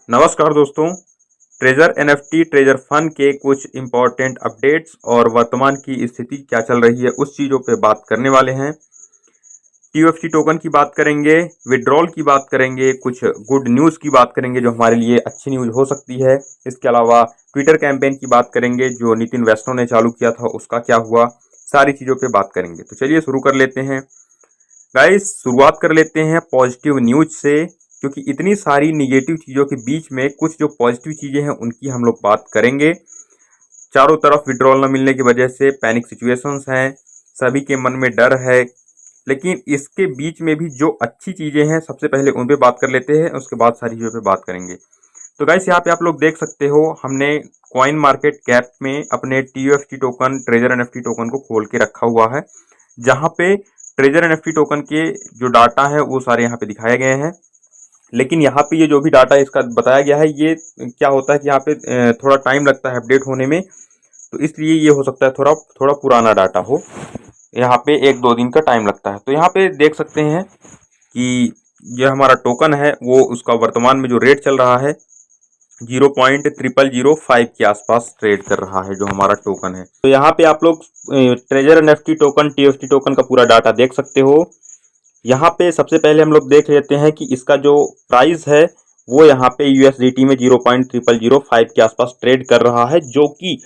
नमस्कार दोस्तों। Treasure NFT treasure fund के कुछ इम्पोर्टेंट अपडेट्स और वर्तमान की स्थिति क्या चल रही है उस चीज़ों पे बात करने वाले हैं। टीयूएफटी टोकन की बात करेंगे, विड्रॉल की बात करेंगे, कुछ गुड न्यूज़ की बात करेंगे जो हमारे लिए अच्छी न्यूज़ हो सकती है। इसके अलावा ट्विटर कैंपेन की बात करेंगे जो नितिन वैष्णव ने चालू किया था उसका क्या हुआ, सारी चीज़ों पे बात करेंगे। तो चलिए शुरू कर लेते हैं गाइस। शुरुआत कर लेते हैं पॉजिटिव न्यूज से, क्योंकि इतनी सारी निगेटिव चीज़ों के बीच में कुछ जो पॉजिटिव चीज़ें हैं उनकी हम लोग बात करेंगे। चारों तरफ विड्रॉल न मिलने की वजह से पैनिक सिचुएशंस हैं, सभी के मन में डर है, लेकिन इसके बीच में भी जो अच्छी चीज़ें हैं सबसे पहले उन पे बात कर लेते हैं, उसके बाद सारी चीज़ों पे बात करेंगे। तो गाइस यहाँ पे आप लोग देख सकते हो, हमने कॉइन मार्केट कैप में अपने टीयूएफटी टोकन ट्रेजर एनएफटी टोकन को खोल के रखा हुआ है, जहाँ पे ट्रेजर एनएफटी टोकन के जो डाटा है वो सारे यहाँ पे दिखाए गए हैं। लेकिन यहाँ पे ये जो भी डाटा इसका बताया गया है, ये क्या होता है कि यहाँ पे थोड़ा टाइम लगता है अपडेट होने में, तो इसलिए ये हो सकता है थोड़ा थोड़ा पुराना डाटा हो, यहाँ पे 1-2 दिन का टाइम लगता है। तो यहाँ पे देख सकते हैं कि ये हमारा टोकन है वो उसका वर्तमान में जो रेट चल रहा है 0.0005 के आसपास ट्रेड कर रहा है जो हमारा टोकन है। तो यहाँ पे आप लोग treasure NFT token TFT token का पूरा डाटा देख सकते हो। यहाँ पे सबसे पहले हम लोग देख लेते हैं कि इसका जो प्राइस है वो यहाँ पे यूएसडीटी में 0.0005 के आसपास ट्रेड कर रहा है, जो कि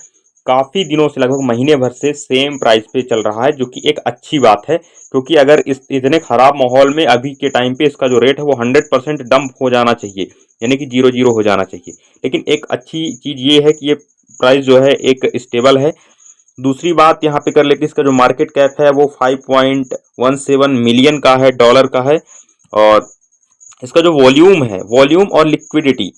काफ़ी दिनों से लगभग महीने भर से सेम प्राइस पे चल रहा है, जो कि एक अच्छी बात है। क्योंकि अगर इस इतने ख़राब माहौल में अभी के टाइम पे इसका जो रेट है वो 100% डंप हो जाना चाहिए, यानी कि 0-0 हो जाना चाहिए। लेकिन एक अच्छी चीज़ ये है कि ये प्राइस जो है एक स्टेबल है। दूसरी बात यहाँ पे कर लेते हैं, इसका जो मार्केट कैप है वो 5.17 मिलियन का है, डॉलर का है। और इसका जो वॉल्यूम है, वॉल्यूम और लिक्विडिटी,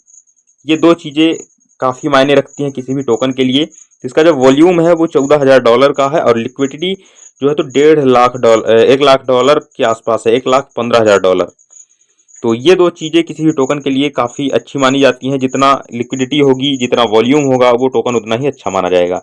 ये दो चीज़ें काफ़ी मायने रखती हैं किसी भी टोकन के लिए। इसका जो वॉल्यूम है वो $14,000 का है और लिक्विडिटी जो है तो 1,00,000 के आसपास है, $1,15,000। तो ये दो चीज़ें किसी भी टोकन के लिए काफ़ी अच्छी मानी जाती हैं। जितना लिक्विडिटी होगी, जितना वॉल्यूम होगा, वो टोकन उतना ही अच्छा माना जाएगा।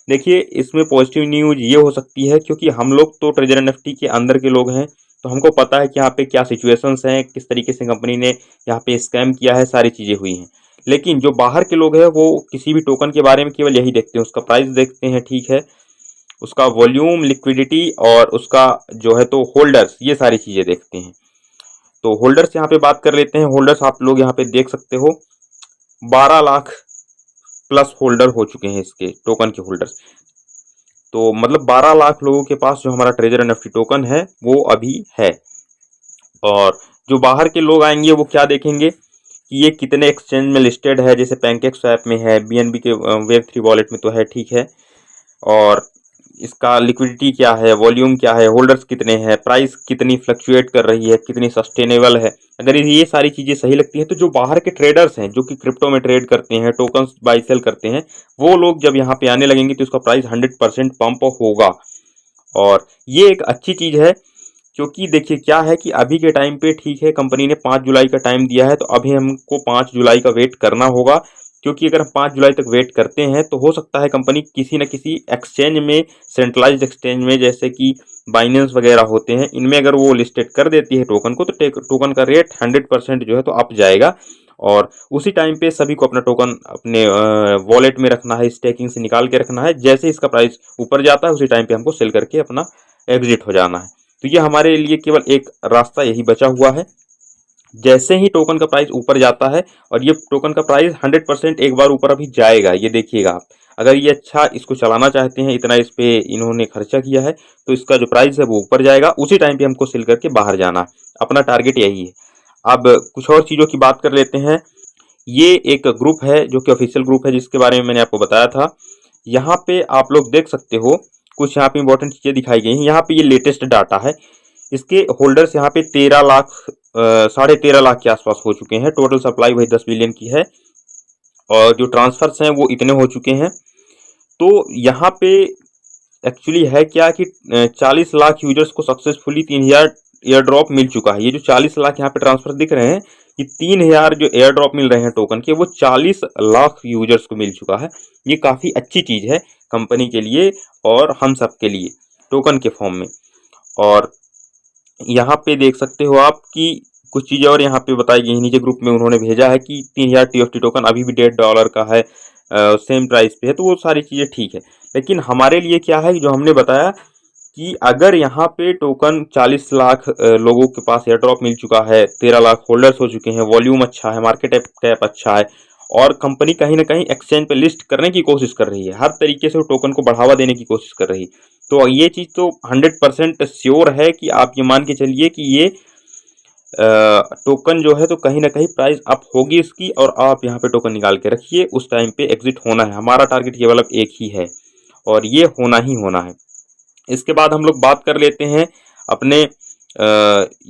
देखिए, इसमें पॉजिटिव न्यूज़ ये हो सकती है, क्योंकि हम लोग तो ट्रेजर एनएफटी के अंदर के लोग हैं, तो हमको पता है कि यहाँ पे क्या सिचुएशंस हैं, किस तरीके से कंपनी ने यहाँ पे स्कैम किया है, सारी चीज़ें हुई हैं। लेकिन जो बाहर के लोग हैं वो किसी भी टोकन के बारे में केवल यही देखते हैं, उसका प्राइस देखते हैं, ठीक है, उसका वॉल्यूम, लिक्विडिटी और उसका जो है तो होल्डर्स, ये सारी चीज़ें देखते हैं। तो होल्डर्स यहाँ पे बात कर लेते हैं। होल्डर्स आप लोग यहाँ पे देख सकते हो, 12 लाख प्लस होल्डर हो चुके हैं इसके टोकन के होल्डर्स। तो मतलब 12 लाख लोगों के पास जो हमारा ट्रेजर एनएफटी टोकन है वो अभी है। और जो बाहर के लोग आएंगे वो क्या देखेंगे कि ये कितने एक्सचेंज में लिस्टेड है, जैसे पैनकेक स्वैप में है, बीएनबी के वेब3 वॉलेट में तो है, ठीक है, और इसका लिक्विडिटी क्या है, वॉल्यूम क्या है, होल्डर्स कितने हैं, प्राइस कितनी फ्लक्चुएट कर रही है, कितनी सस्टेनेबल है। अगर ये सारी चीज़ें सही लगती हैं तो जो बाहर के ट्रेडर्स हैं जो कि क्रिप्टो में ट्रेड करते हैं, टोकन्स बाई सेल करते हैं, वो लोग जब यहाँ पे आने लगेंगे तो इसका प्राइस 100% पंप होगा। और ये एक अच्छी चीज़ है, क्योंकि देखिए क्या है कि अभी के टाइम पे ठीक है, कंपनी ने 5 जुलाई का टाइम दिया है, तो अभी हमको 5 जुलाई का वेट करना होगा। क्योंकि अगर हम 5 जुलाई तक वेट करते हैं तो हो सकता है कंपनी किसी न किसी एक्सचेंज में, सेंट्रलाइज्ड एक्सचेंज में, जैसे कि बाइनेंस वगैरह होते हैं, इनमें अगर वो लिस्टेड कर देती है टोकन को, तो टोकन का रेट 100% जो है तो अप जाएगा। और उसी टाइम पे सभी को अपना टोकन अपने वॉलेट में रखना है, स्टेकिंग से निकाल के रखना है। जैसे इसका प्राइस ऊपर जाता है उसी टाइम पे हमको सेल करके अपना एग्जिट हो जाना है। तो ये हमारे लिए केवल एक रास्ता यही बचा हुआ है। जैसे ही टोकन का प्राइस ऊपर जाता है, और ये टोकन का प्राइस 100% एक बार ऊपर अभी जाएगा, ये देखिएगा आप। अगर ये अच्छा इसको चलाना चाहते हैं, इतना इस पे इन्होंने खर्चा किया है, तो इसका जो प्राइस है वो ऊपर जाएगा, उसी टाइम पे हमको सेल करके बाहर जाना है। अपना टारगेट यही है। अब कुछ और चीज़ों की बात कर लेते हैं। ये एक ग्रुप है जो कि ऑफिशियल ग्रुप है, जिसके बारे में मैंने आपको बताया था। यहाँ पे आप लोग देख सकते हो, कुछ यहाँ पे इंपॉर्टेंट चीज़ें दिखाई गई हैं। यहाँ पे ये लेटेस्ट डाटा है। इसके होल्डर्स यहाँ पे 13 लाख 13.5 लाख के आसपास हो चुके हैं। टोटल सप्लाई वही 10 बिलियन की है, और जो ट्रांसफर्स हैं वो इतने हो चुके हैं। तो यहाँ पे एक्चुअली है क्या कि 40 लाख यूजर्स को सक्सेसफुली 3,000 एयर ड्रॉप मिल चुका है। ये जो 40 लाख यहाँ पे ट्रांसफर दिख रहे हैं, ये 3,000 जो एयर ड्रॉप मिल रहे हैं टोकन के, वो 40 लाख यूजर्स को मिल चुका है। ये काफ़ी अच्छी चीज़ है कंपनी के लिए और हम सब के लिए, टोकन के फॉर्म में। और यहाँ पे देख सकते हो आप कि कुछ चीज़ें और यहाँ पे बताई गई हैं, नीचे ग्रुप में उन्होंने भेजा है कि 3000 TFT टोकन अभी भी $1.5 का है, सेम प्राइस पे है, तो वो सारी चीज़ें ठीक है। लेकिन हमारे लिए क्या है जो हमने बताया कि अगर यहाँ पे टोकन 40 लाख लोगों के पास एयर ड्रॉप मिल चुका है, 13 लाख होल्डर्स हो चुके हैं, वॉल्यूम अच्छा है, मार्केट कैप अच्छा है और कंपनी कहीं ना कहीं एक्सचेंज पे लिस्ट करने की कोशिश कर रही है, हर तरीके से वो टोकन को बढ़ावा देने की कोशिश कर रही है, तो ये चीज़ तो 100% श्योर है कि आप ये मान के चलिए कि ये टोकन जो है तो कहीं ना कहीं प्राइस अप होगी इसकी, और आप यहाँ पे टोकन निकाल के रखिए, उस टाइम पे एग्जिट होना है। हमारा टारगेट केवल अब एक ही है और ये होना ही होना है। इसके बाद हम लोग बात कर लेते हैं अपने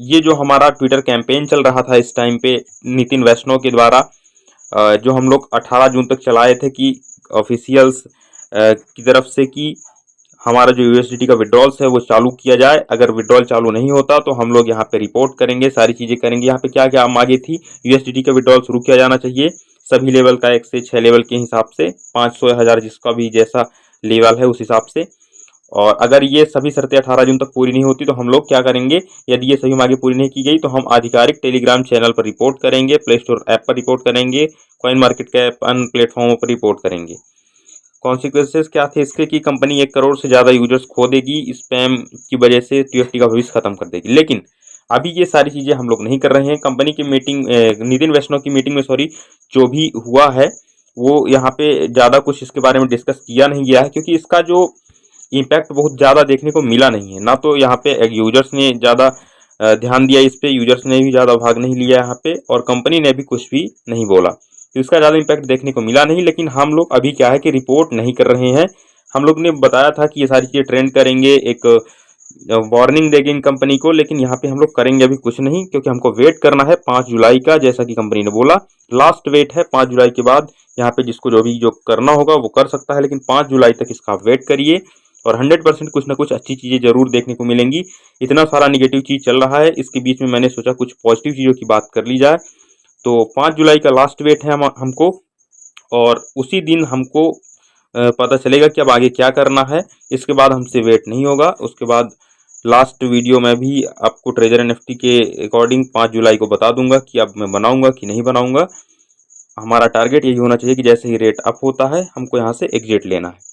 ये जो हमारा ट्विटर कैंपेन चल रहा था इस टाइम पे नितिन वैष्णव के द्वारा, जो हम लोग 18 जून तक चलाए थे कि ऑफिशियल्स की तरफ से कि हमारा जो यूएसडीटी का विड्रॉल्स है वो चालू किया जाए। अगर विड्रॉल चालू नहीं होता तो हम लोग यहाँ पे रिपोर्ट करेंगे, सारी चीज़ें करेंगे। यहाँ पे क्या क्या मांगे थी, यूएसडीटी का विड्रॉल शुरू किया जाना चाहिए सभी लेवल का, 1 से 6 लेवल के हिसाब से, 500 1000 जिसका भी जैसा लेवल है उस हिसाब से। और अगर ये सभी शर्तें 18 जून तक पूरी नहीं होती तो हम लोग क्या करेंगे, यदि ये सभी मांगे पूरी नहीं की गई तो हम आधिकारिक टेलीग्राम चैनल पर रिपोर्ट करेंगे, प्ले स्टोर ऐप पर रिपोर्ट करेंगे, कॉइन मार्केट कैप अन्य प्लेटफॉर्मों पर रिपोर्ट करेंगे। कॉन्सिक्वेंसेस क्या थे इसके कि कंपनी 1 करोड़ से ज़्यादा यूजर्स खो देगी, स्पैम की वजह से टीएफटी का भविष्य खत्म कर देगी। लेकिन अभी ये सारी चीज़ें हम लोग नहीं कर रहे हैं। कंपनी की मीटिंग, नितिन वैष्णव की मीटिंग में जो भी हुआ है वो यहाँ पे ज़्यादा कुछ इसके बारे में डिस्कस किया नहीं गया है, क्योंकि इसका जो इम्पैक्ट बहुत ज़्यादा देखने को मिला नहीं है। ना तो यहाँ पे यूजर्स ने ज़्यादा ध्यान दिया इस पे, यूजर्स ने भी ज़्यादा भाग नहीं लिया यहाँ पे, और कंपनी ने भी कुछ भी नहीं बोला, तो इसका ज़्यादा इम्पैक्ट देखने को मिला नहीं। लेकिन हम लोग अभी क्या है कि रिपोर्ट नहीं कर रहे हैं। हम लोग ने बताया था कि ये सारी चीज़ें ट्रेंड करेंगे, एक वार्निंग देंगे इन कंपनी को, लेकिन यहाँ पे हम लोग करेंगे अभी कुछ नहीं, क्योंकि हमको वेट करना है 5 जुलाई का, जैसा कि कंपनी ने बोला लास्ट वेट है 5 जुलाई के बाद। यहाँ पे जिसको जो करना होगा वो कर सकता है, लेकिन 5 जुलाई तक इसका वेट करिए और 100% कुछ ना कुछ अच्छी चीज़ें जरूर देखने को मिलेंगी। इतना सारा निगेटिव चीज़ चल रहा है, इसके बीच में मैंने सोचा कुछ पॉजिटिव चीज़ों की बात कर ली जाए। तो 5 जुलाई का लास्ट वेट है हमको, और उसी दिन हमको पता चलेगा कि अब आगे क्या करना है। इसके बाद हमसे वेट नहीं होगा। उसके बाद लास्ट वीडियो में भी आपको ट्रेजर एनएफटी के अकॉर्डिंग 5 जुलाई को बता दूंगा कि अब मैं बनाऊंगा कि नहीं बनाऊंगा। हमारा टारगेट यही होना चाहिए कि जैसे ही रेट अप होता है हमको यहाँ से एग्जिट लेना है।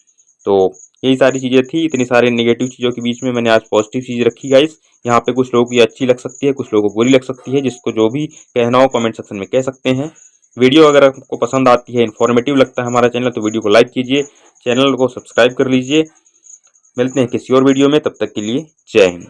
तो यही सारी चीज़ें थी। इतनी सारी नेगेटिव चीज़ों के बीच में मैंने आज पॉजिटिव चीज़ रखी गाइस। यहाँ पे कुछ लोगों की अच्छी लग सकती है, कुछ लोगों को बुरी लग सकती है, जिसको जो भी कहना हो कमेंट सेक्शन में कह सकते हैं। वीडियो अगर आपको पसंद आती है, इन्फॉर्मेटिव लगता है हमारा चैनल, तो वीडियो को लाइक कीजिए, चैनल को सब्सक्राइब कर लीजिए। मिलते हैं किसी और वीडियो में, तब तक के लिए जय हिंद।